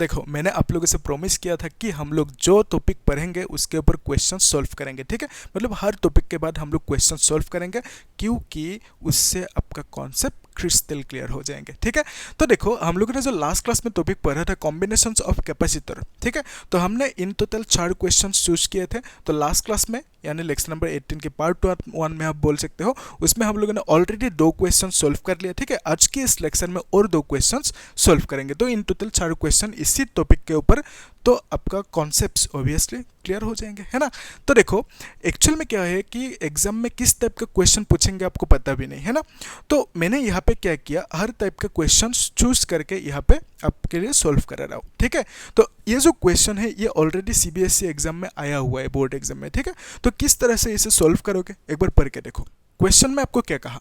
देखो मैंने आप लोगों से प्रॉमिस किया था कि हम लोग जो टॉपिक पढ़ेंगे उसके ऊपर क्वेश्चन सॉल्व करेंगे, ठीक है। मतलब हर टॉपिक के बाद हम लोग क्वेश्चन सॉल्व करेंगे, क्योंकि उससे आपका कॉन्सेप्ट क्रिस्टल क्लियर हो जाएंगे, ठीक है। तो देखो हम लोगों ने जो लास्ट क्लास में टॉपिक पढ़ा था कॉम्बिनेशंस ऑफ कैपेसिटर, ठीक है। तो हमने इन टोटल 4 क्वेश्चन चूज किए थे। तो लास्ट क्लास में यानी लेक्चर नंबर 18 के पार्ट 1 में आप बोल सकते हो, उसमें हम लोगों ने ऑलरेडी 2 क्वेश्चन सॉल्व कर लिया, ठीक है। आज के इस लेक्चर में और 2 क्वेश्चन सॉल्व करेंगे, तो इन टोटल 4 क्वेश्चन इसी टॉपिक के ऊपर, तो आपका कॉन्सेप्ट्स ऑब्वियसली क्लियर हो जाएंगे, है ना। तो देखो एक्चुअल में क्या है कि एग्जाम में किस टाइप का क्वेश्चन पूछेंगे आपको पता भी नहीं, है ना। तो मैंने यहाँ पे क्या किया, हर टाइप का क्वेश्चन चूज करके यहाँ पे आपके लिए सॉल्व करा रहा हूँ, ठीक है। तो ये जो क्वेश्चन है ये ऑलरेडी सीबीएसई एग्जाम में आया हुआ है, बोर्ड एग्जाम में, ठीक है। तो किस तरह से इसे सॉल्व करोगे एक बार पढ़ के देखो। क्वेश्चन में आपको क्या कहा,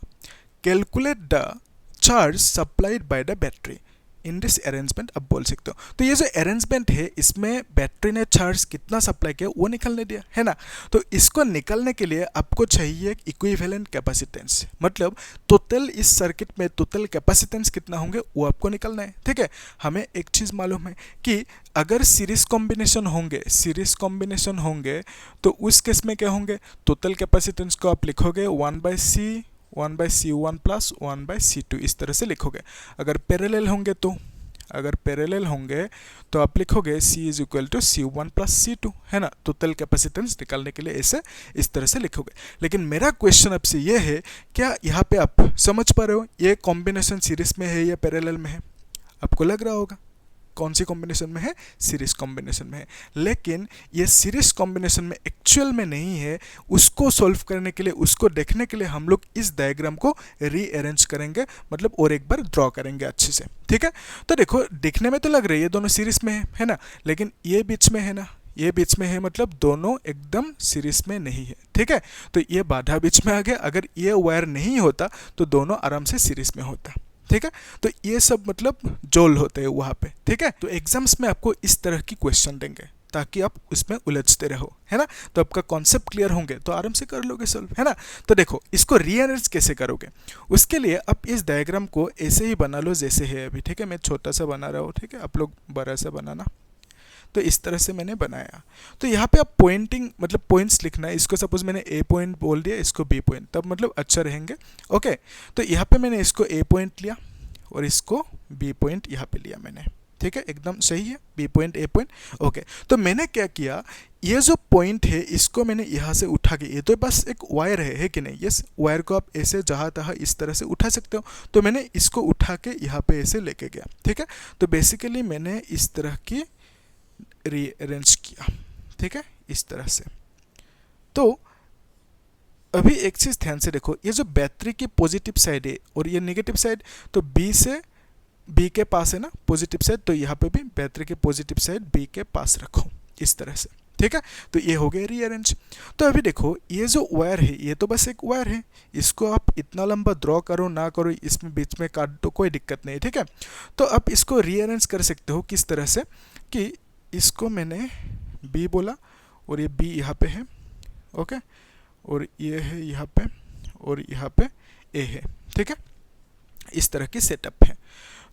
calculate the charge supplied by the battery in this arrangement, आप बोल सकते हो। तो ये जो अरेंजमेंट है इसमें बैटरी ने चार्ज कितना सप्लाई किया वो निकालने दिया, है ना। तो इसको निकालने के लिए आपको चाहिए इक्विवेलेंट कैपेसिटेंस, मतलब टोटल इस सर्किट में टोटल कैपेसिटेंस कितना होंगे वो आपको निकालना है, ठीक है। हमें एक चीज़ मालूम है कि अगर सीरीज कॉम्बिनेशन होंगे तो उस केस में क्या होंगे, टोटल कैपेसिटेंस को आप लिखोगे 1/C1 प्लस 1/C2 इस तरह से लिखोगे। अगर पैरेलल होंगे तो आप लिखोगे C is equal to C1 plus C2, है ना। टोटल कैपेसिटेंस निकालने के लिए ऐसे इस तरह से लिखोगे। लेकिन मेरा क्वेश्चन आपसे ये है, क्या यहाँ पे आप समझ पा रहे हो ये कॉम्बिनेशन सीरीज में है या पैरेलल में है। आपको लग रहा होगा कौन सी कॉम्बिनेशन में है, सीरीज कॉम्बिनेशन में है। लेकिन ये सीरीज कॉम्बिनेशन में एक्चुअल में नहीं है। उसको सॉल्व करने के लिए, उसको देखने के लिए हम लोग इस डायग्राम को रीअरेंज करेंगे, मतलब और एक बार ड्रॉ करेंगे अच्छे से, ठीक है। तो देखो दिखने में तो लग रही है ये दोनों सीरीज में है ना, लेकिन ये बीच में है ना, ये बीच में है, मतलब दोनों एकदम सीरीज में नहीं है, ठीक है। तो ये बाधा बीच में आ गया, अगर ये वायर नहीं होता तो दोनों आराम से सीरीज में होता, ठीक है। तो ये सब मतलब जोल होते हैं वहाँ पे, ठीक है। तो एग्जाम्स में आपको इस तरह की क्वेश्चन देंगे ताकि आप उसमें उलझते रहो, है ना। तो आपका कॉन्सेप्ट क्लियर होंगे तो आराम से कर लोगे सॉल्व, है ना। तो देखो इसको रीअरेंज कैसे करोगे, उसके लिए आप इस डायग्राम को ऐसे ही बना लो जैसे है अभी, ठीक है। मैं छोटा सा बना रहा हूँ, ठीक है, आप लोग बड़ा सा बनाना। तो इस तरह से मैंने बनाया। तो यहाँ पे आप पॉइंटिंग मतलब पॉइंट्स लिखना है। इसको सपोज मैंने ए पॉइंट बोल दिया, इसको बी पॉइंट, तब मतलब अच्छा रहेंगे, ओके। तो यहाँ पे मैंने इसको ए पॉइंट लिया और इसको बी पॉइंट यहाँ पे लिया मैंने, ठीक है, एकदम सही है, B point A point, okay. तो मैंने क्या किया, ये जो पॉइंट है इसको मैंने यहाँ से उठा के, ये तो बस एक वायर है कि नहीं, यस, वायर को आप ऐसे जहाँ तहाँ इस तरह से उठा सकते हो। तो मैंने इसको उठा के यहाँ पे ऐसे लेके गया, ठीक है। तो बेसिकली मैंने इस तरह की रीअरेंज किया, ठीक है, इस तरह से। तो अभी एक चीज ध्यान से देखो, ये जो बैटरी की पॉजिटिव साइड है और ये नेगेटिव साइड, तो बी से बी के पास है ना पॉजिटिव साइड, तो यहाँ पे भी बैटरी के पॉजिटिव साइड बी के पास रखो इस तरह से, ठीक है। तो ये हो गया रीअरेंज। तो अभी देखो ये जो वायर है ये तो बस एक वायर है, इसको आप इतना लंबा ड्रॉ करो ना करो, इसमें बीच में काट दो, कोई दिक्कत नहीं, ठीक है। तो आप इसको रीअरेंज कर सकते हो किस तरह से, कि इसको मैंने बी बोला और ये बी यहाँ पे है, ओके, और ये है यहाँ पे और यहाँ पे ए है, ठीक है। इस तरह की सेटअप है।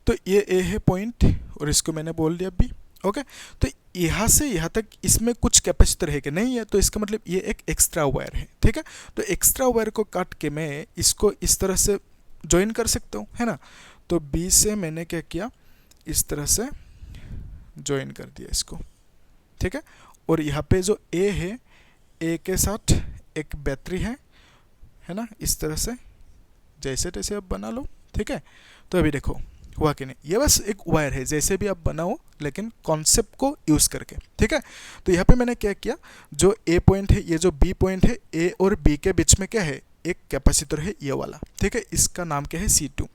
तो ये ए है पॉइंट और इसको मैंने बोल दिया बी, ओके। तो यहाँ से यहाँ तक इसमें कुछ कैपेसिटर है कि नहीं है, तो इसका मतलब ये एक एक्स्ट्रा वायर है, ठीक है। तो एक्स्ट्रा वायर को काट के मैं इसको इस तरह से ज्वाइन कर सकता हूँ, है ना। तो बी से मैंने क्या किया, इस तरह से ज्वाइन कर दिया इसको, ठीक है। और यहाँ पे जो ए है, ए के साथ एक बैटरी है ना, इस तरह से जैसे तैसे आप बना लो, ठीक है। तो अभी देखो हुआ कि नहीं, ये बस एक वायर है, जैसे भी आप बनाओ लेकिन कॉन्सेप्ट को यूज़ करके, ठीक है। तो यहाँ पे मैंने क्या किया, जो ए पॉइंट है, ये जो बी पॉइंट है, ए और बी के बीच में क्या है, एक कैपेसिटर है ये वाला, ठीक है। इसका नाम क्या है, C2।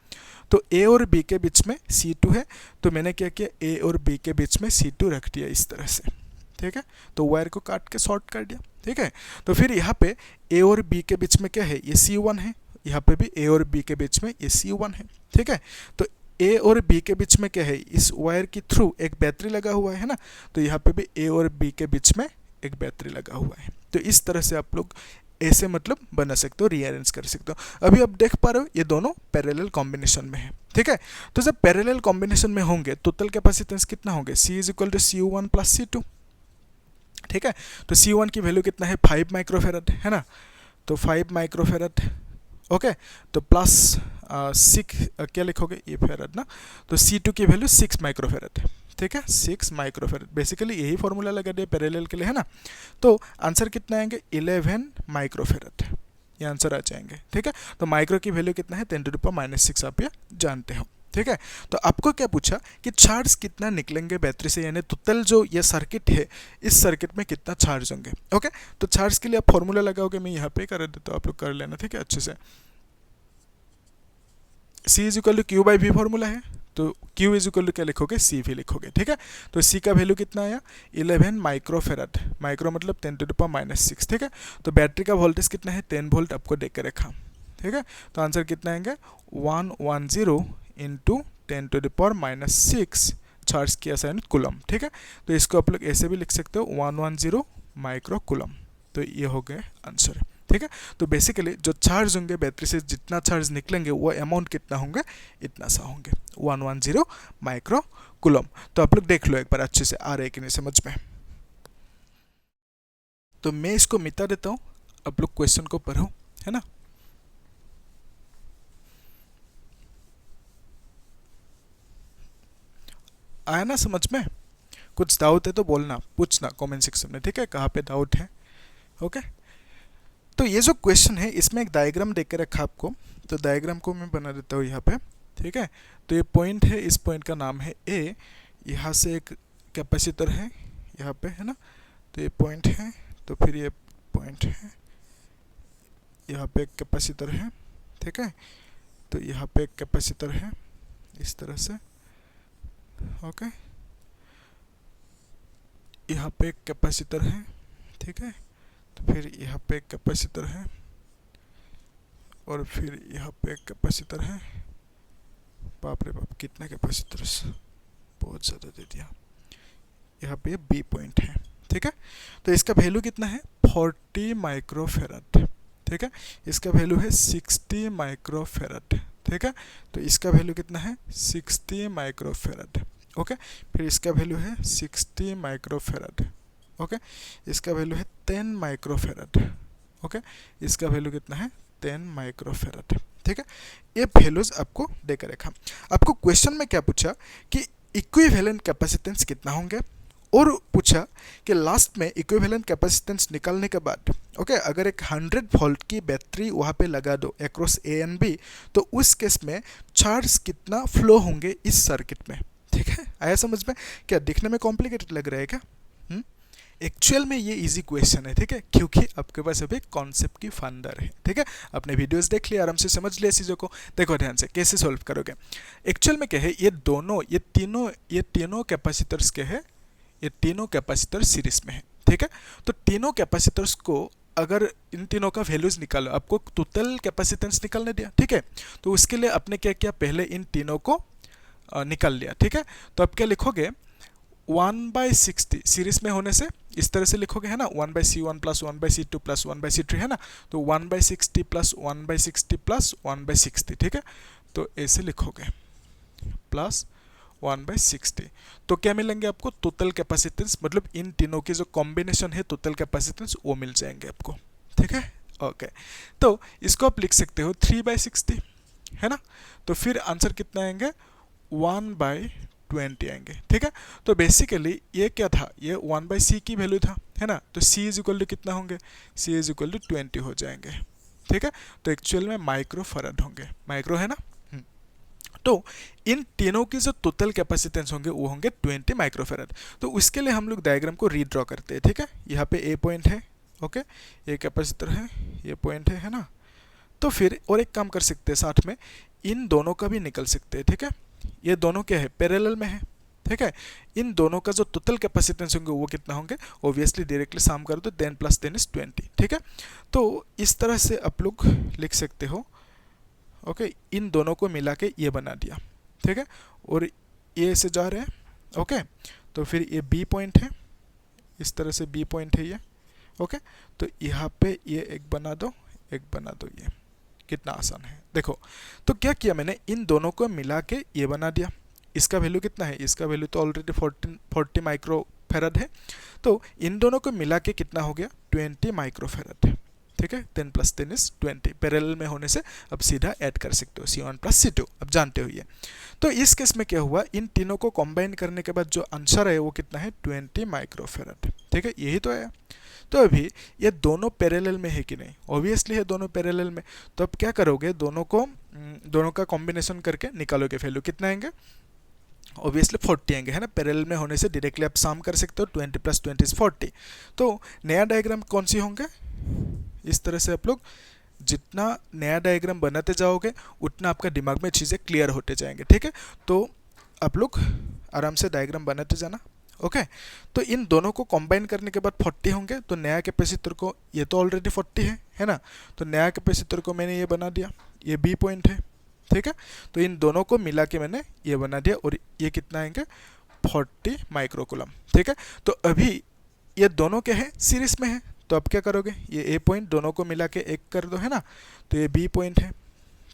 तो ए और बी के बीच में C2 है, तो मैंने क्या किया, ए और बी के बीच में C2 रख दिया इस तरह से, ठीक है। तो वायर को काट के शॉर्ट कर दिया, ठीक है। तो फिर यहाँ पे ए और बी के बीच में क्या है, ये C1 है, यहाँ पे भी ए और बी के बीच में ये C1 है, ठीक है। तो ए और बी के बीच में क्या है, इस वायर के थ्रू एक बैटरी लगा हुआ है ना, तो यहाँ पे भी ए और बी के बीच में एक बैटरी लगा हुआ है। तो इस तरह से आप लोग ऐसे मतलब बना सकते हो, रीअरेंज कर सकते हो। अभी आप देख पा रहे हो ये दोनों पैरेलल कॉम्बिनेशन में है, ठीक है। तो जब पैरेलल कॉम्बिनेशन में होंगे टोटल कैपेसिटेंस कितना होंगे, C is equal to CU1 plus C2, ठीक है। तो C1 की वैल्यू कितना है 5 माइक्रोफेरेड है ना, तो 5 माइक्रोफेरेड, ओके। तो प्लस 6 क्या लिखोगे ये फेरेड ना, तो C2 की वैल्यू 6 माइक्रोफेरेड, ठीक है, 6 माइक्रोफेरेड। बेसिकली यही फॉर्मूला लगा दिया पैरेलल के लिए है ना। तो आंसर कितना आएंगे 11 माइक्रोफेरेड, ये आंसर आ जाएंगे, ठीक है। तो माइक्रो की वैल्यू कितना है 10⁻⁶ आप ये जानते हो, ठीक है। तो आपको क्या पूछा कि चार्ज कितना निकलेंगे बैटरी से, यानी टोटल जो ये सर्किट है इस सर्किट में कितना चार्ज होंगे, ओके। तो चार्ज के लिए आप फॉर्मूला लगाओगे, मैं यहाँ पे कर देता हूँ, आप लोग कर लेना, ठीक है, अच्छे से। C is equal to Q by V formula है, तो Q इज इक्वल टू क्या लिखोगे C भी लिखोगे, ठीक है। तो C का वैल्यू कितना आया 11 माइक्रोफेरेड, माइक्रो मतलब 10⁻⁶, ठीक है। तो बैटरी का वोल्टेज कितना है 10 वोल्ट आपको देख के रखा, ठीक है। तो आंसर कितना आएंगे 110 इंटू 10⁻⁶ चार्ज किया साइन कूलम, ठीक है। तो इसको आप लोग ऐसे भी लिख सकते हो 110 माइक्रो कूलम, तो ये हो गए आंसर, ठीक है। तो बेसिकली जो चार्ज होंगे बैटरी से जितना चार्ज निकलेंगे वो अमाउंट कितना होंगे इतना सा होंगे 110 माइक्रो कूलम। तो आप लोग देख लो एक बार अच्छे से आ रहे कि नहीं समझ में। तो मैं इसको मिटा देता हूँ, आप लोग क्वेश्चन को पढ़ो, है ना। आया ना समझ में, कुछ डाउट है तो बोलना, पूछना कमेंट सेक्शन में, ठीक है, कहाँ पे डाउट है, ओके। तो ये जो क्वेश्चन है इसमें एक डायग्राम देख के रखा आपको, तो डायग्राम को मैं बना देता हूँ यहाँ पे, ठीक है। तो ये पॉइंट है, इस पॉइंट का नाम है A, यहाँ से एक कैपेसिटर है यहाँ पे, है ना। तो ये पॉइंट है, तो फिर ये पॉइंट है, यहाँ पे एक कैपेसिटर है, ठीक है। तो यहाँ पे एक कैपेसिटर है इस तरह से, ओके। यहाँ पे एक कैपेसिटर है, ठीक है। तो फिर यहाँ पे एक कैपेसिटर है और फिर यहाँ पे एक कैपेसिटर है, बाप रे बाप कितना कैपेसिटर, बहुत ज़्यादा दे दिया। यहाँ पे B पॉइंट है, ठीक है। तो इसका वैल्यू कितना है 40 माइक्रोफेरेड, ठीक है। इसका वैल्यू है 60 माइक्रोफेरेड, ठीक है। तो इसका वैल्यू कितना है 60 माइक्रोफेरेड, ओके। फिर इसका वैल्यू है 60 माइक्रोफेरेड, ओके। इसका वैल्यू है 10 माइक्रोफेरेड, ओके। इसका वैल्यू कितना है 10 माइक्रोफेरेड, ठीक है। ये वैल्यूज आपको देकर रखा। आपको क्वेश्चन में क्या पूछा कि इक्विवेलेंट कैपेसिटेंस कितना होंगे, और पूछा कि लास्ट में इक्विवेलेंट कैपेसिटेंस निकालने के बाद, ओके, अगर एक 100 वोल्ट की बैटरी वहाँ पे लगा दो अक्रॉस A एंड B, तो उस केस में चार्ज कितना फ्लो होंगे इस सर्किट में, ठीक है। आया समझ में, क्या दिखने में कॉम्प्लिकेटेड लग रहा है क्या? एक्चुअल में ये इजी क्वेश्चन है, ठीक है, क्योंकि आपके पास अभी कॉन्सेप्ट की फंडर है, ठीक है। आपने वीडियोस देख लिया, आराम से समझ लिया चीज़ों को। देखो ध्यान से कैसे सॉल्व करोगे। एक्चुअल में क्या है, ये तीनों कैपेसिटर्स के हैं, ये तीनों कैपेसिटर सीरीज में है, ठीक है। तो तीनों कैपेसिटर्स को अगर इन तीनों का वैल्यूज निकालो, आपको टोटल कैपेसिटेंस निकालने दिया, ठीक है। तो उसके लिए आपने क्या किया, पहले इन तीनों को निकाल लिया, ठीक है। तो आप क्या लिखोगे 1/60 सीरीज में होने से इस तरह से लिखोगे, है ना, 1/C1 plus 1/C2 plus 1/C3, है ना। तो 1/60 प्लस 1/60 प्लस 1/60, ठीक है। तो ऐसे लिखोगे प्लस 1/60, तो क्या मिलेंगे आपको टोटल कैपेसिटेंस, मतलब इन तीनों की जो कॉम्बिनेशन है टोटल कैपेसिटेंस वो मिल जाएंगे आपको, ठीक है, ओके। तो इसको आप लिख सकते हो 3/60, है ना। तो फिर आंसर कितना आएंगे 1/20 आएंगे, ठीक है। तो बेसिकली ये क्या था, ये 1/C की वैल्यू था, है ना। तो C इज इक्वल टू कितना होंगे, C इज इक्वल टू 20 हो जाएंगे, ठीक है। तो एक्चुअल में माइक्रो फराड होंगे, माइक्रो है ना। तो इन तीनों की जो टोटल कैपेसिटेंस होंगे वो होंगे 20 माइक्रोफेरेड। तो उसके लिए हम लोग डायग्राम को रीड्रॉ करते हैं, ठीक है। यहाँ पे A पॉइंट है, ओके, ये कैपेसिटर है, ये पॉइंट है ना। तो फिर और एक काम कर सकते हैं, साथ में इन दोनों का भी निकल सकते हैं, ठीक है। ये दोनों क्या है, पैरेलल में है, ठीक है। इन दोनों का जो टोटल कैपेसिटेंस होंगे वो कितना होंगे, ऑब्वियसली डायरेक्टली सम कर दो, 10 + 10 = 20, ठीक है। तो इस तरह से आप लोग लिख सकते हो, ओके। इन दोनों को मिला के ये बना दिया, ठीक है। और ये से जा रहे हैं, ओके। तो फिर ये B पॉइंट है, इस तरह से B पॉइंट है ये, ओके, तो यहाँ पे ये एक बना दो, एक बना दो, ये कितना आसान है। देखो तो क्या किया मैंने, इन दोनों को मिला के ये बना दिया। इसका वैल्यू कितना है, इसका वैल्यू तो ऑलरेडी 40 माइक्रोफेराड है, तो इन दोनों को मिला के कितना हो गया 20 माइक्रोफेराड है। ठीक है, 10 + 10 = 20। पैरेलल में होने से अब सीधा ऐड कर सकते हो C1 + C2, अब जानते हो ये। तो इस केस में क्या हुआ, इन तीनों को कंबाइन करने के बाद जो आंसर है वो कितना है 20 माइक्रोफेराड। ठीक है, यही तो आया। तो अभी ये दोनों पैरेलल में है कि नहीं, ऑब्वियसली है दोनों पैरेलल में। तो अब क्या करोगे, दोनों का कॉम्बिनेशन करके निकालोगे वैल्यू, कितना आएंगे, ऑब्वियसली 40 आएंगे, है ना। पैरेलल में होने से डायरेक्टली आप सम कर सकते हो, 20 + 20 = 40। तो नया डायग्राम कौन सी होंगे, इस तरह से आप लोग जितना नया डायग्राम बनाते जाओगे उतना आपका दिमाग में चीज़ें क्लियर होते जाएंगे। ठीक है, तो आप लोग आराम से डायग्राम बनाते जाना। ओके, तो इन दोनों को कंबाइन करने के बाद 40 होंगे, तो नया कैपेसिटर को, ये तो ऑलरेडी 40 है ना, तो नया कैपेसिटर को मैंने ये बना दिया, ये बी पॉइंट है। ठीक है, तो इन दोनों को मिला के मैंने ये बना दिया, और ये कितना आएंगे 40 माइक्रोकूलम। ठीक है, तो अभी ये दोनों क्या है, सीरीज में है, तो अब क्या करोगे, ये ए पॉइंट दोनों को मिला के एक कर दो, है ना, तो ये बी पॉइंट है।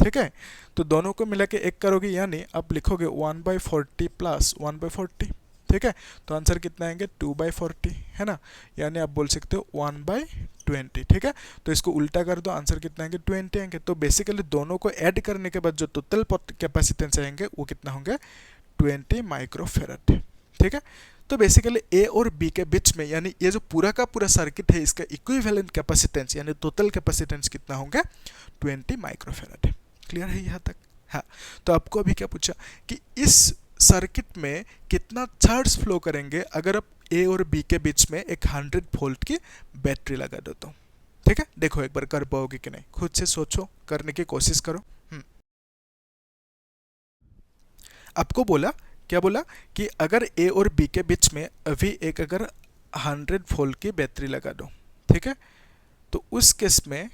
ठीक है, तो दोनों को मिला के एक करोगे, यानी आप लिखोगे 1/40 + 1/40। ठीक है, तो आंसर कितना आएंगे 2/40, है ना, यानी आप बोल सकते हो 1/20। ठीक है, तो इसको उल्टा कर दो, आंसर कितना आएंगे 20 आएंगे। तो बेसिकली दोनों को ऐड करने के बाद जो टोटल कैपेसिटेंस आएंगे वो कितना होंगे 20 माइक्रोफेराड। ठीक है, तो बेसिकली ए और बी के बीच में, यानी ये जो पूरा का पूरा सर्किट है, इसका इक्विवेलेंट कैपेसिटेंस यानी टोटल कैपेसिटेंस कितना होंगे 20 माइक्रोफेराड। क्लियर है यहाँ तक। हाँ, तो आपको अभी क्या पूछा कि इस सर्किट में कितना चार्ज फ्लो करेंगे अगर आप ए और बी के बीच में एक 100 वोल्ट की बैटरी लगा दो तो। ठीक है, देखो एक बार कर पाओगे कि नहीं, खुद से सोचो, करने की कोशिश करो। आपको बोला, क्या बोला कि अगर ए और बी के बीच में अभी एक अगर 100 वोल्ट की बैटरी लगा दो, ठीक है, तो उस केस में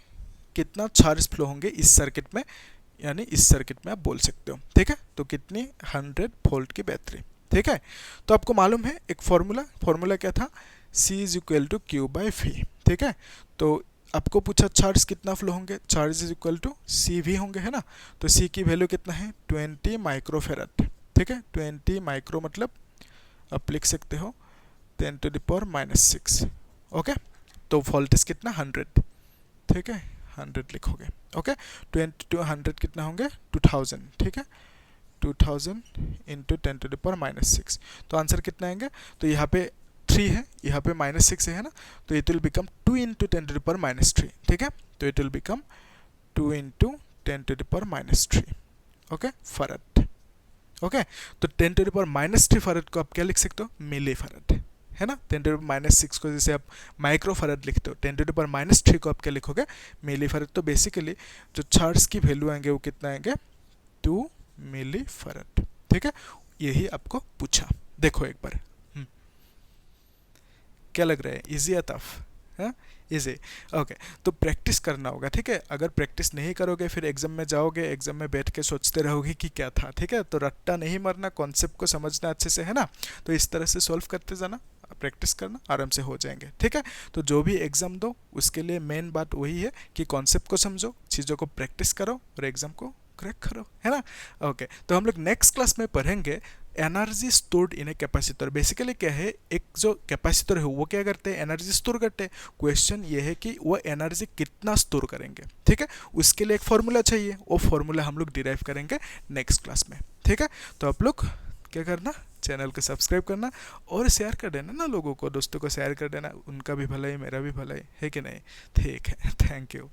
कितना चार्ज फ्लो होंगे इस सर्किट में, यानी इस सर्किट में आप बोल सकते हो। ठीक है, तो कितनी 100 वोल्ट की बैटरी। ठीक है, तो आपको मालूम है एक फॉर्मूला क्या था, C = Q/V। ठीक है, तो आपको पूछा चार्ज कितना फ्लो होंगे, चार्ज = CV होंगे, है ना, तो C की वैल्यू कितना है 20 माइक्रोफेराड। ठीक है, 20 माइक्रो मतलब आप लिख सकते हो 10⁻⁻⁶। ओके, तो वोल्टेज कितना 100। ठीक है, 100 लिखोगे। ओके, 20 to 100 कितना होंगे 2000। ठीक है, 2000 × 10⁻⁻⁶, तो आंसर कितना आएंगे, तो यहाँ पे 3 है, यहाँ पे -6 है ना, तो इट विल बिकम 2 × 10⁻⁻3। ठीक है, तो it will become 2 × 10⁻⁻3। Okay, farad. Okay, तो 10⁻³ फराड को आप क्या लिख सकते हो, मिली फराड, है ना। 10⁻⁻6 को जैसे आप माइक्रो फराड लिखते हो, 10⁻³ को आप क्या लिखोगे मिली फराड। तो बेसिकली जो चार्ज की वैल्यू आएंगे वो कितना आएंगे 2 मिली फराड। ठीक है, यही आपको पूछा। देखो एक बार, क्या लग रहा है, इजी या टफ, है इजी। ओके, तो प्रैक्टिस करना होगा। ठीक है, अगर प्रैक्टिस नहीं करोगे फिर एग्जाम में जाओगे, एग्जाम में बैठ के सोचते रहोगे कि क्या था। ठीक है, तो रट्टा नहीं मारना, कॉन्सेप्ट को समझना अच्छे से, है ना। तो इस तरह से सॉल्व करते जाना, प्रैक्टिस करना, आराम से हो जाएंगे। ठीक है, तो जो भी एग्जाम दो उसके लिए मेन बात वही है कि कॉन्सेप्ट को समझो, चीज़ों को प्रैक्टिस करो और एग्जाम को क्रैक करो, है ना। ओके, तो हम लोग नेक्स्ट क्लास में पढ़ेंगे energy stored in a capacitor. Basically क्या है, एक जो कैपेसिटर है वो क्या करते हैं, एनर्जी स्टोर करते हैं। क्वेश्चन ये है कि वो एनर्जी कितना स्टोर करेंगे। ठीक है, उसके लिए एक फॉर्मूला चाहिए, वो फॉर्मूला हम लोग डिराइव करेंगे नेक्स्ट क्लास में। ठीक है, तो आप लोग क्या करना, चैनल को सब्सक्राइब करना और शेयर कर देना ना, लोगों को, दोस्तों को शेयर कर देना, उनका भी भलाई मेरा भी भलाई, है कि नहीं। ठीक है, थैंक यू।